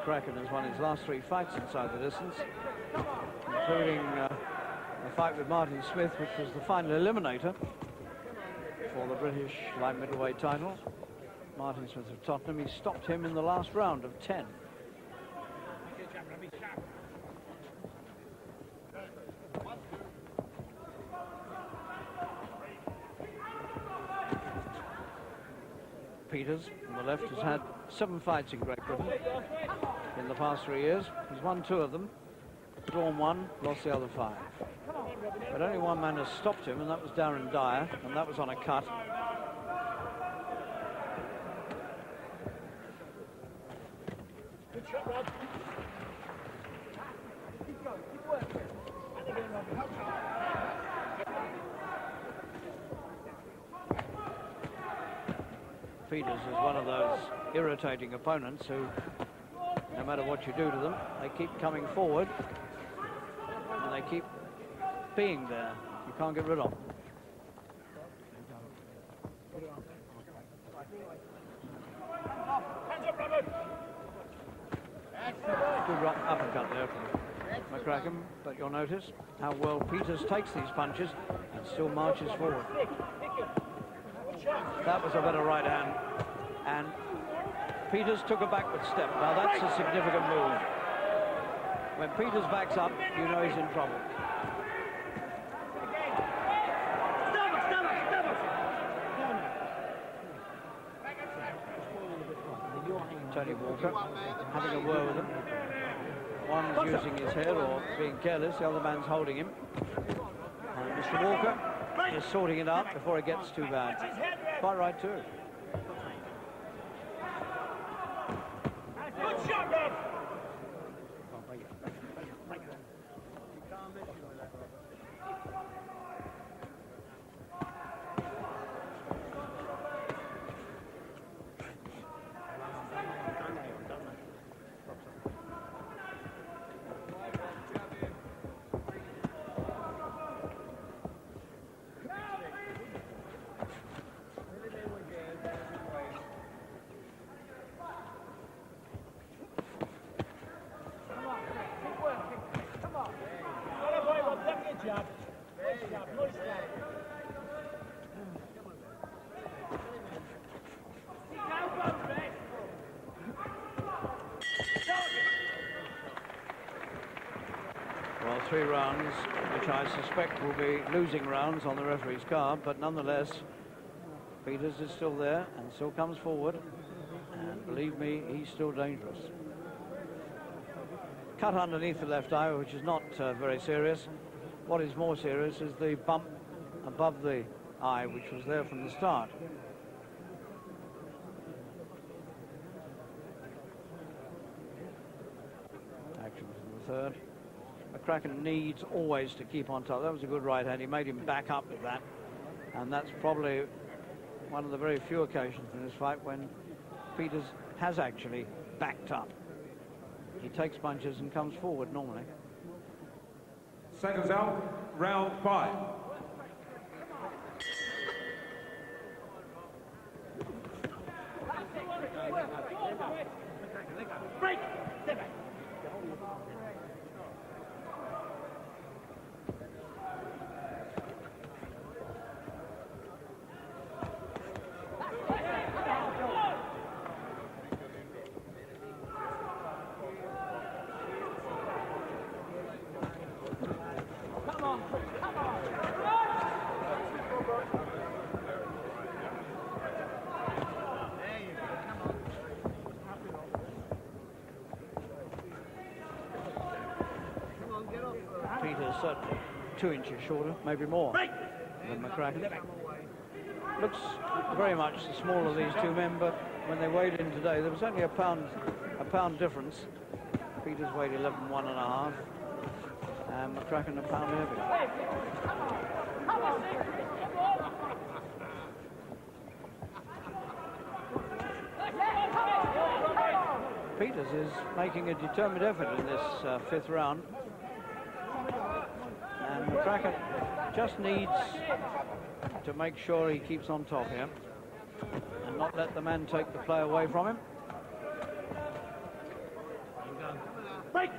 McCracken has won his last 3 fights inside the distance, including a fight with Martin Smith, which was the final eliminator for the British light middleweight title. Martin Smith of Tottenham. He stopped him in the last round of 10. Peters on the left has had 7 fights in Great Britain in the past 3 years. He's won 2 of them, drawn 1, lost the other 5. But only one man has stopped him, and that was Darren Dyer, and that was on a cut. Good shot, Rod. Keep going, keep working. And again, Rod. Peters is one of those irritating opponents who, no matter what you do to them, they keep coming forward and they keep being there. You can't get rid of them. Good uppercut there from McCracken, but you'll notice how well Peters takes these punches and still marches forward. That was a better right hand, and Peters took a backward step. Now that's a significant move. When Peters backs up, you know he's in trouble. Tony Walker having a word with him. One's using his head or being careless, the other man's holding him. And Mr. Walker is sorting it out before it gets too bad. Quite right too. Good shot, Rod. Well, 3 rounds, which I suspect will be losing rounds on the referee's card, but nonetheless, Peters is still there and still comes forward, and believe me, he's still dangerous. Cut underneath the left eye, which is not very serious. What is more serious is the bump above the eye, which was there from the start. Action from the third. McCracken needs always to keep on top. That was a good right hand. He made him back up with that. And that's probably one of the very few occasions in this fight when Peters has actually backed up. He takes punches and comes forward normally. Seconds out, round 5. Break! Step back. Peters certainly 2 inches shorter, maybe more, than McCracken. Looks very much the smaller of these 2 men, but when they weighed in today, there was only a pound difference. Peters weighed 11.1½, and McCracken a pound heavier. Peters is making a determined effort in this 5th round. And McCracken just needs to make sure he keeps on top here and not let the man take the play away from him. Break!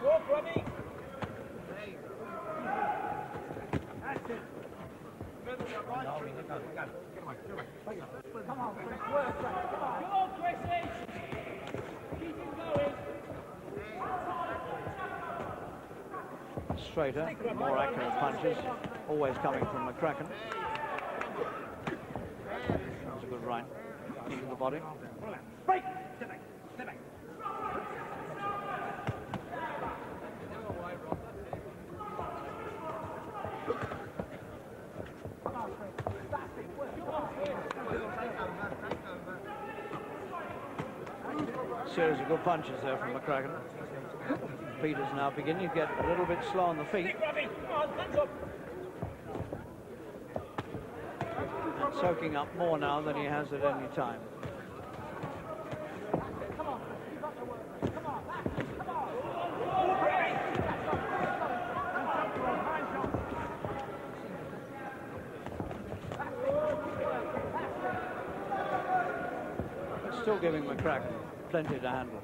Walk, Robbie! That's it. Come on, Chris, work. Come on, Chrissy! Keep him going. Straighter, more accurate punches, always coming from McCracken. That's a good right into the body. Break! Step back, step back. Series of good punches there from McCracken. Peters now beginning to get a little bit slow on the feet. And soaking up more now than he has at any time. Still giving McCracken plenty to handle.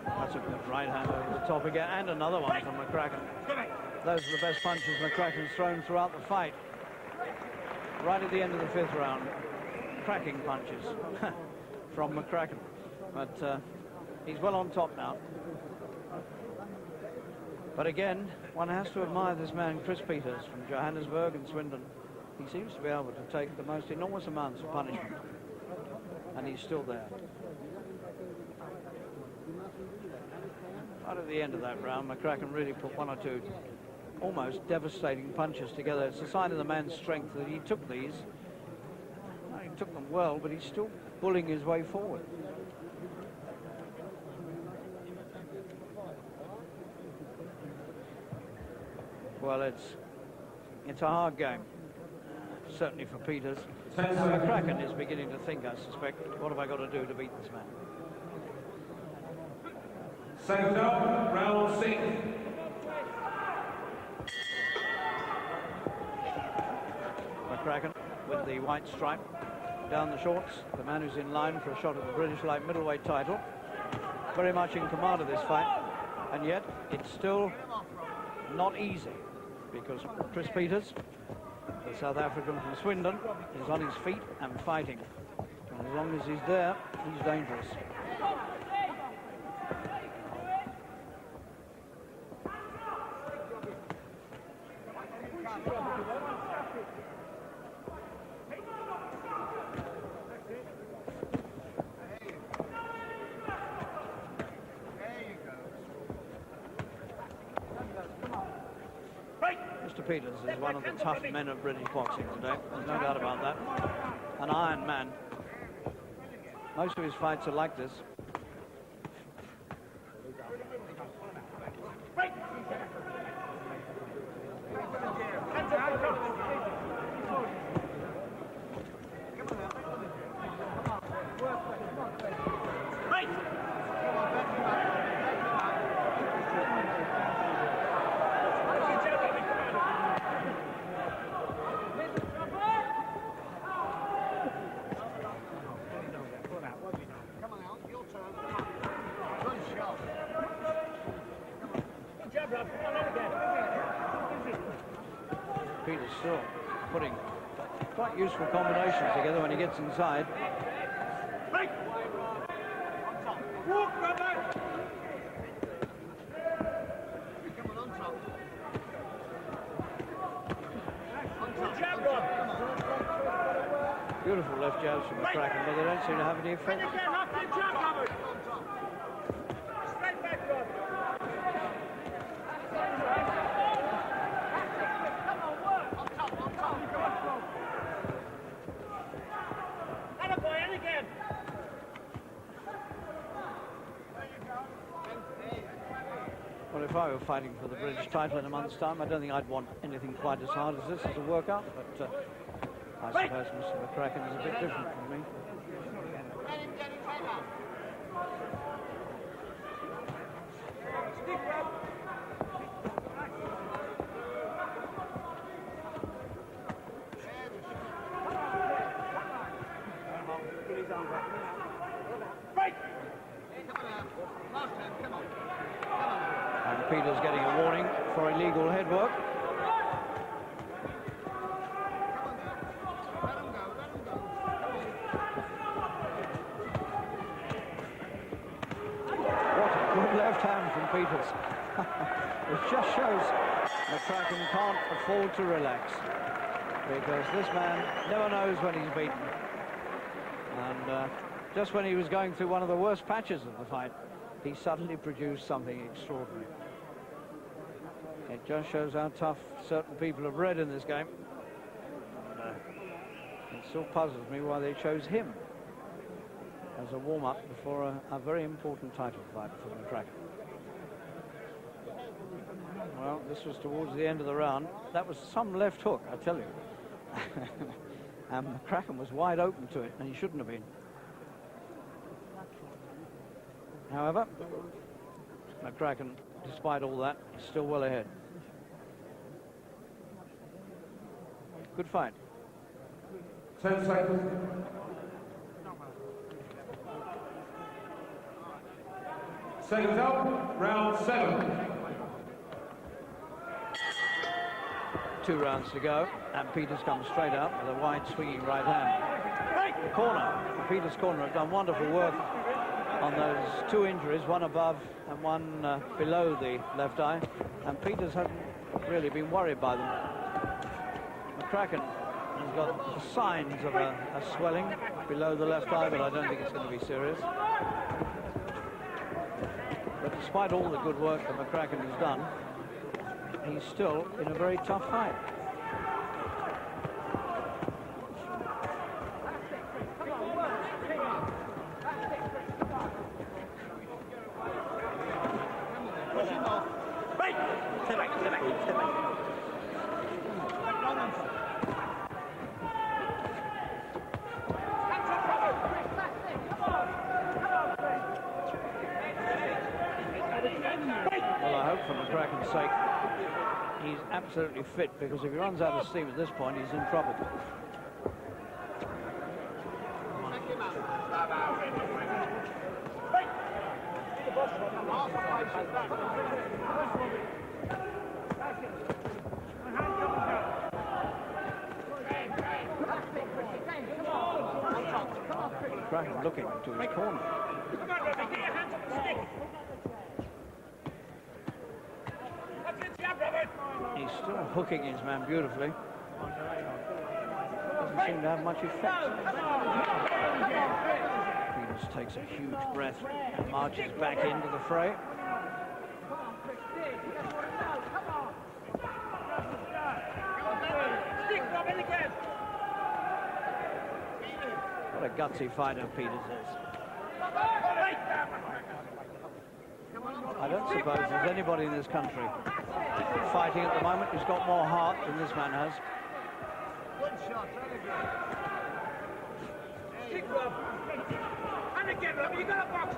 That's a good right hand over the top again, and another one from McCracken. Those are the best punches McCracken's thrown throughout the fight. Right at the end of the 5th round, cracking punches from McCracken. But he's well on top now. But again, one has to admire this man, Chris Peters, from Johannesburg and Swindon. He seems to be able to take the most enormous amounts of punishment, and he's still there. Right at the end of that round, McCracken really put one or two almost devastating punches together. It's a sign of the man's strength that he took these. He took them well, but he's still pulling his way forward. Well, it's a hard game, certainly for Peters. McCracken is beginning to think, I suspect, what have I got to do to beat this man? Second up, round 6. McCracken with the white stripe down the shorts, the man who's in line for a shot at the British light middleweight title. Very much in command of this fight, and yet it's still not easy, because Chris Peters, the South African from Swindon, is on his feet and fighting. And as long as he's there, he's dangerous. Mr. Peters is one of the tough men of British boxing today. There's no doubt about that. An iron man. Most of his fights are like this. Peters still putting quite useful combinations together when he gets inside. Beautiful left jabs from McCracken, but they don't seem to have any effect. Well, if I were fighting for the British title in a month's time, I don't think I'd want anything quite as hard as this as a workout, but I suppose Mr. McCracken is a bit different from me. And Peter's getting a warning for illegal headwork. What a good left hand from Peters. It just shows McCracken can't afford to relax, because this man never knows when he's beaten. And just when he was going through one of the worst patches of the fight, he suddenly produced something extraordinary. It just shows how tough certain people have bred in this game. It still puzzles me why they chose him as a warm-up before a very important title fight for McCracken. Well, this was towards the end of the round. That was some left hook, I tell you. And McCracken was wide open to it, and he shouldn't have been. However, McCracken, despite all that, is still well ahead. Good fight. 10 seconds. Seconds up, round 7. 2 rounds to go, and Peters comes straight out with a wide swinging right hand. The corner, Peters' corner, have done wonderful work on those 2 injuries, one above and one below the left eye, and Peters hasn't really been worried by them. McCracken has got the signs of a swelling below the left eye, but I don't think it's going to be serious. But despite all the good work that McCracken has done, he's still in a very tough fight. Well, I hope for McCracken's sake he's absolutely fit, because if he runs out of steam at this point, he's in trouble. McCracken looking to his corner. He's still hooking his man beautifully. Doesn't seem to have much effect. Peters takes a huge breath and marches back into the fray. What a gutsy fighter Peters is. I don't suppose there's anybody in this country fighting at the moment who's got more heart than this man has. Good shot, stick, Rob. And again, Rob, you got a box,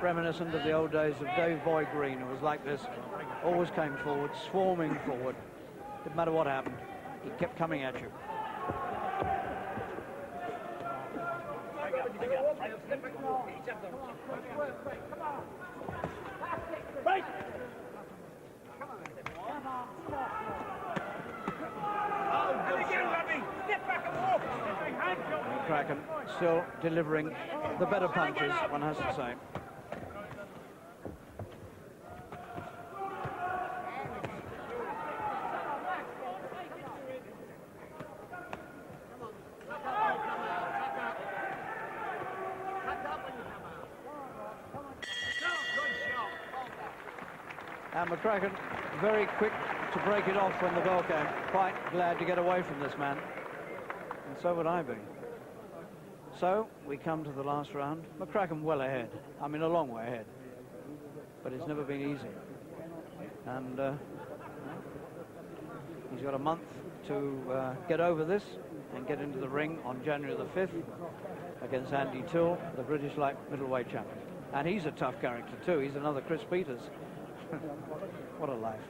Reminiscent of the old days of Dave Boy Green, who was like this, always came forward, swarming forward. Didn't matter what happened, he kept coming at you. McCracken still delivering the better punches, one has to say. And McCracken very quick to break it off when the bell came. Quite glad to get away from this man. And so would I be. So we come to the last round. McCracken well ahead. I mean, a long way ahead. But it's never been easy. And he's got a month to get over this and get into the ring on January the 5th against Andy Toole, the British light middleweight champion. And he's a tough character too. He's another Chris Peters. What a life.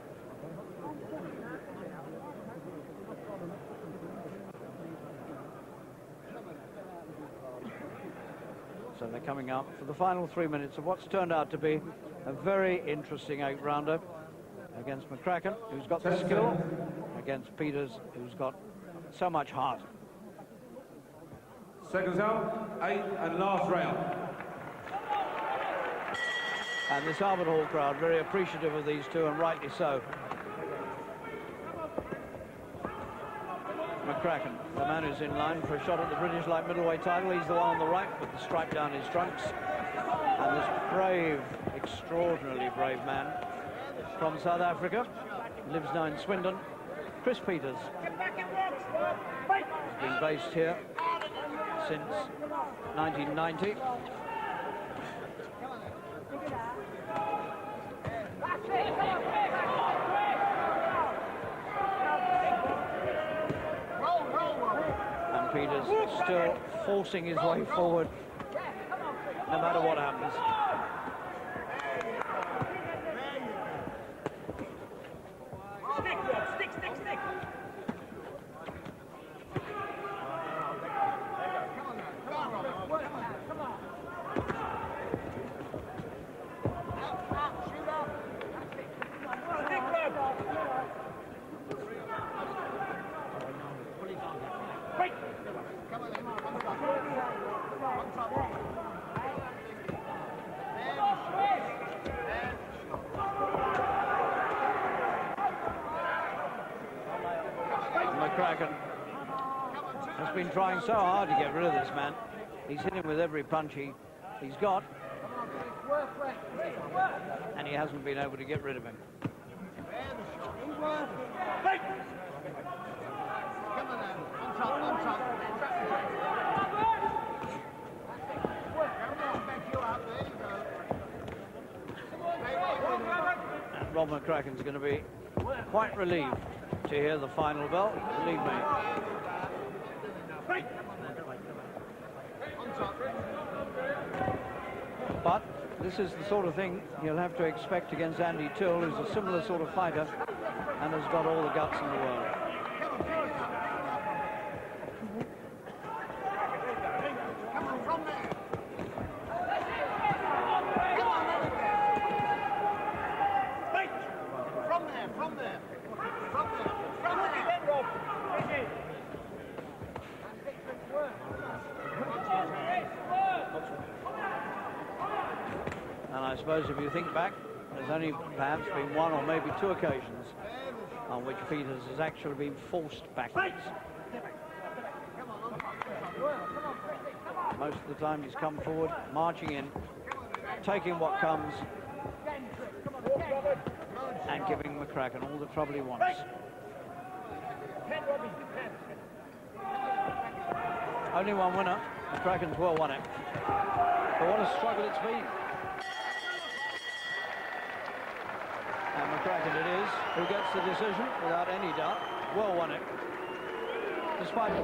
So they're coming up for the final 3 minutes of what's turned out to be a very interesting 8-rounder against McCracken, who's got the skill, against Peters, who's got so much heart. Seconds out, 8 and last round. And this Albert Hall crowd very appreciative of these two, and rightly so. McCracken, the man who's in line for a shot at the British light middleweight title. He's the one on the right with the stripe down his trunks. And this brave, extraordinarily brave man from South Africa, lives now in Swindon, Chris Peters. He's been based here since 1990. And Peters still forcing his way forward, no matter what happens. McCracken has been trying so hard to get rid of this man. He's hit him with every punch he's got, and he hasn't been able to get rid of him. And Rob McCracken's going to be quite relieved to hear the final bell, believe me. But this is the sort of thing you'll have to expect against Andy Toole, who's a similar sort of fighter and has got all the guts in the world. And I suppose if you think back, there's only perhaps been one or maybe two occasions on which Peters has actually been forced backwards. Most of the time he's come forward, marching in, taking what comes, and giving McCracken all the trouble he wants. Only one winner. McCracken's well won it. But what a struggle it's been. And McCracken it is who gets the decision without any doubt. Well won it. Despite the